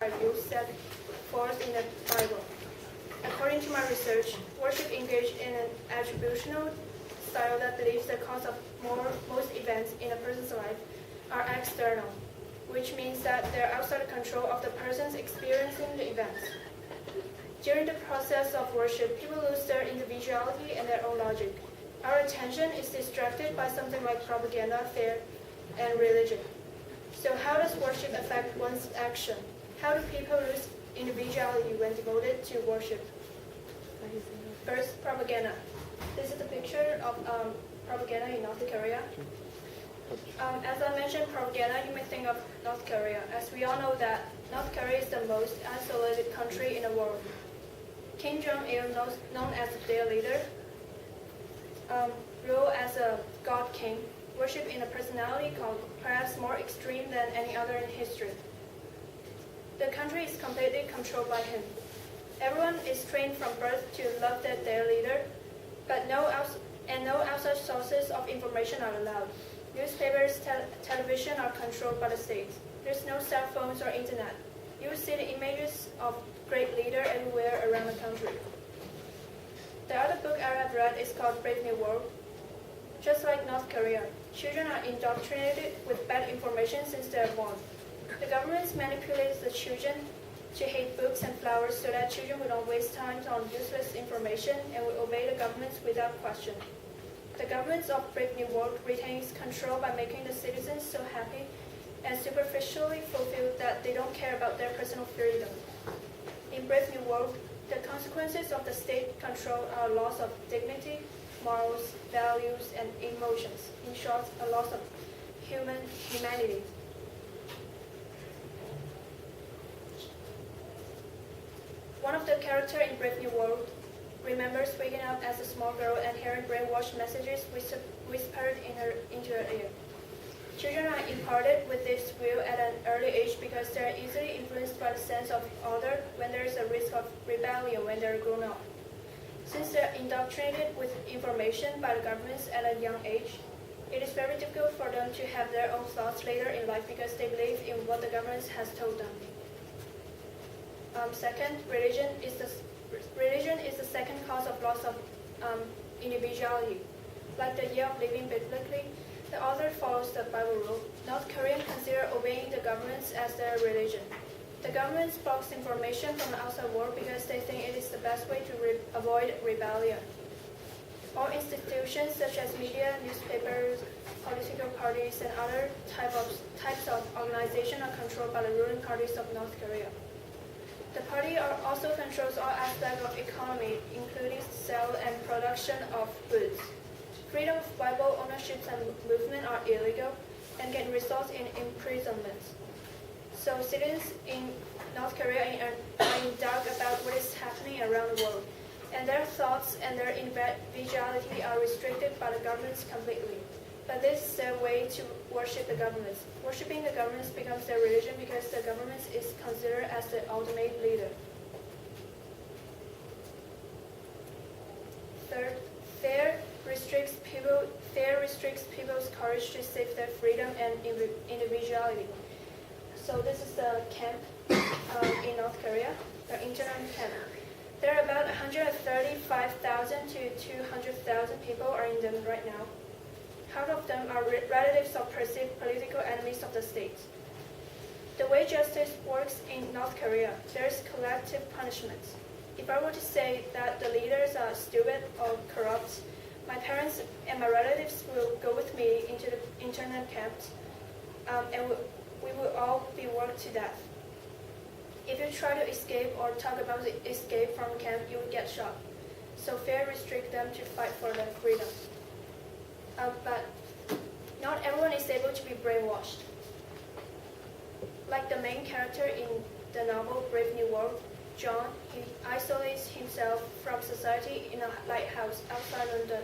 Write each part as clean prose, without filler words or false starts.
you set forth in the Bible. According to my research, worship engaged in an attributional style that believes the cause of most events in a person's life are external, which means that they're outside the control of the persons experiencing the events. During the process of worship, people lose their individuality and their own logic. Our attention is distracted by something like propaganda, fear, and religion. So how does worship affect one's action? How do people lose individuality when devoted to worship? First, propaganda. This is a picture of propaganda in North Korea. As I mentioned propaganda, you may think of North Korea, as we all know that North Korea is the most isolated country in the world. Kim Jong-il, known as their leader, ruled as a god king, worshipped in a personality cult, perhaps more extreme than any other in history. The country is completely controlled by him. Everyone is trained from birth to love their leader, but no outside sources of information are allowed. Newspapers, television are controlled by the state. There's no cell phones or internet. You will see the images of great leader everywhere around the country. The other book I have read is called Brave New World. Just like North Korea, children are indoctrinated with bad information since they are born. The government manipulates the children to hate books and flowers so that children will not waste time on useless information and will obey the governments without question. The governments of Brave New World retains control by making the citizens so happy and superficially fulfilled that they don't care about their personal freedom. In Brave New World, the consequences of the state control are loss of dignity, morals, values, and emotions. In short, a loss of humanity. One of the characters in Brave New World remembers waking up as a small girl and hearing brainwashed messages whispered into her ear. Children are imparted with this will at an early age because they are easily influenced by the sense of order when there is a risk of rebellion when they are grown up. Since they are indoctrinated with information by the governments at a young age, it is very difficult for them to have their own thoughts later in life because they believe in what the government has told them. Second, religion is the second cause of loss of individuality. Like the year of living biblically, the author follows the Bible rule. North Koreans consider obeying the governments as their religion. The government blocks information from the outside world because they think it is the best way to avoid rebellion. All institutions such as media, newspapers, political parties, and other types of organizations are controlled by the ruling parties of North Korea. The party also controls all aspects of economy, including sale and production of goods. Freedom of Bible ownership and movement are illegal and can result in imprisonment. So citizens in North Korea are in doubt about what is happening around the world, and their thoughts and their individuality are restricted by the governments completely. But this is their way to worship the governments. Worshipping the governments becomes their religion because the government is considered as the ultimate leader. Third, fear restricts people's courage to save their freedom and individuality. So this is the camp in North Korea, the internment camp. There are about 135,000 to 200,000 people are in them right now. Half of them are relatives of perceived political enemies of the state. The way justice works in North Korea, there is collective punishment. If I were to say that the leaders are stupid or corrupt, my parents and my relatives will go with me into the internment camps, and we will all be worked to death. If you try to escape or talk about the escape from camp, you will get shot. So fear restricts them to fight for their freedom. But not everyone is able to be brainwashed. Like the main character in the novel Brave New World, John, he isolates himself from society in a lighthouse outside London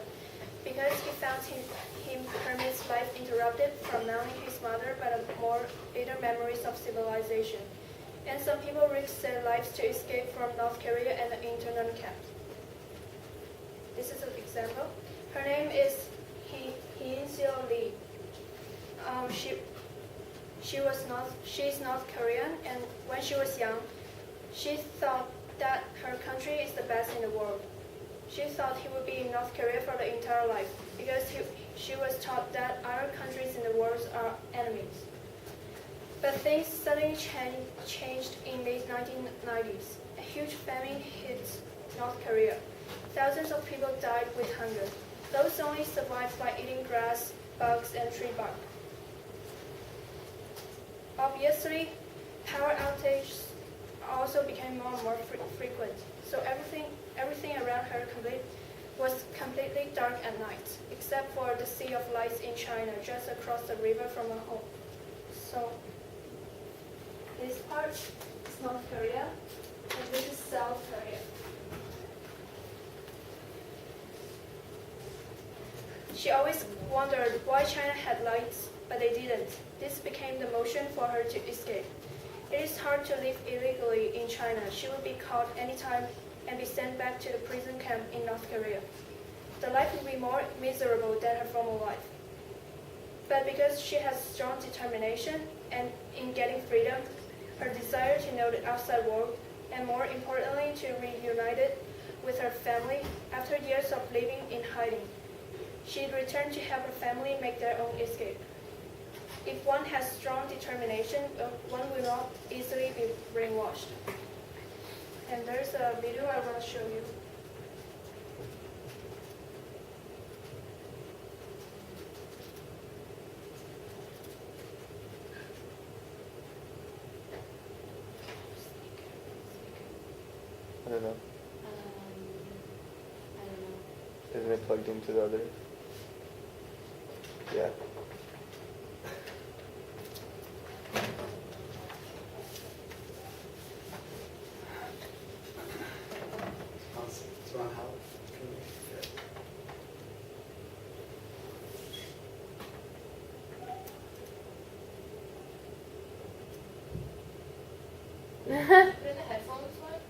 because he found him hermit's life interrupted from knowing his mother by the more bitter memories of civilization. And some people risk their lives to escape from North Korea and the internment camp. This is an example. Her name is Lee. She's North Korean, and when she was young, she thought that her country is the best in the world. She thought he would be in North Korea for the entire life because she was taught that other countries in the world are enemies. But things suddenly changed in late 1990s. A huge famine hit North Korea. Thousands of people died with hunger. Those only survived by eating grass, bugs, and tree bark. Obviously, power outages also became more and more frequent, so everything around her was completely dark at night, except for the Sea of Lights in China, just across the river from her home. So, this part is North Korea, and this is South Korea. She always wondered why China had lights, but they didn't. This became the motion for her to escape. It is hard to live illegally in China. She would be caught anytime and be sent back to the prison camp in North Korea. The life would be more miserable than her former life. But because she has strong determination and in getting freedom, her desire to know the outside world, and more importantly to reunite with her family after years of living in hiding, she returned to help her family make their own escape. If one has strong determination, one will not easily be brainwashed. And there's a video I want to show you. I don't know. I don't know. Isn't it plugged into the other? Yeah. Put in the headphones, what?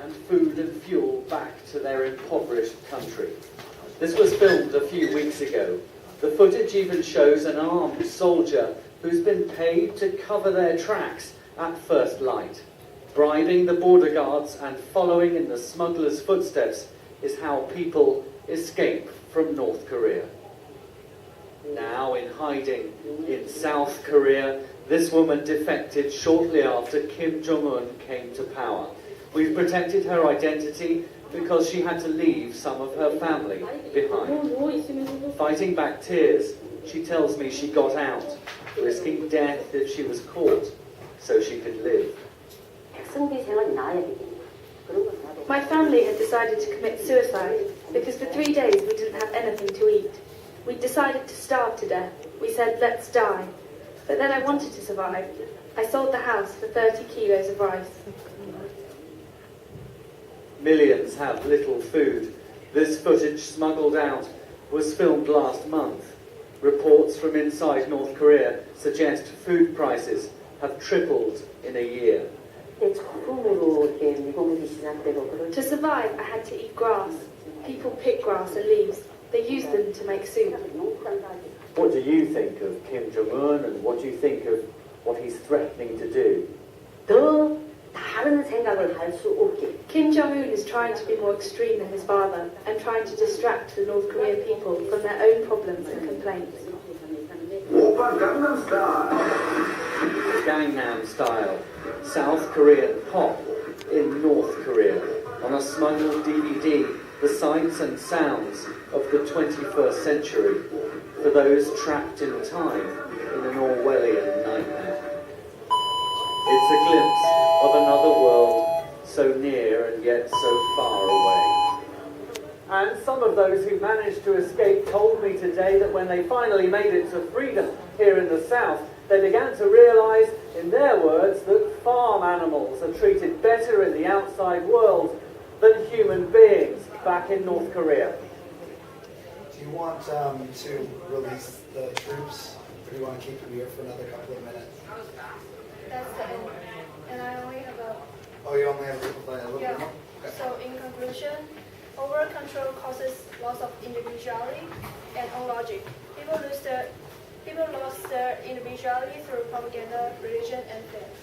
And food and fuel back to their impoverished country. This was filmed a few weeks ago. The footage even shows an armed soldier who's been paid to cover their tracks at first light. Bribing the border guards and following in the smugglers' footsteps is how people escape from North Korea. Now in hiding in South Korea, this woman defected shortly after Kim Jong-un came to power. We've protected her identity because she had to leave some of her family behind. Fighting back tears, she tells me she got out, risking death if she was caught, so she could live. My family had decided to commit suicide because for 3 days we didn't have anything to eat. We decided to starve to death. We said, let's die. But then I wanted to survive. I sold the house for 30 kilos of rice. Millions have little food. This footage smuggled out was filmed last month. Reports from inside North Korea suggest food prices have tripled in a year. To survive, I had to eat grass. People pick grass and leaves. They use them to make soup. What do you think of Kim Jong-un, and what do you think of what he's threatening to do? Kim Jong-un is trying to be more extreme than his father and trying to distract the North Korean people from their own problems and complaints. Gangnam Style, South Korean pop in North Korea. On a smuggled DVD, the sights and sounds of the 21st century for those trapped in time in an Orwellian nightmare. It's a glimpse of another world so near and yet so far away. And some of those who managed to escape told me today that when they finally made it to freedom here in the South, they began to realise, in their words, that farm animals are treated better in the outside world than human beings back in North Korea. Do you want to release the troops, or do you want to keep them here for another couple of minutes? That's the end. And I only have a Oh, you only have a little yeah. bit more? Okay. So in conclusion, over control causes loss of individuality and own logic. People lost their individuality through propaganda, religion, and faith.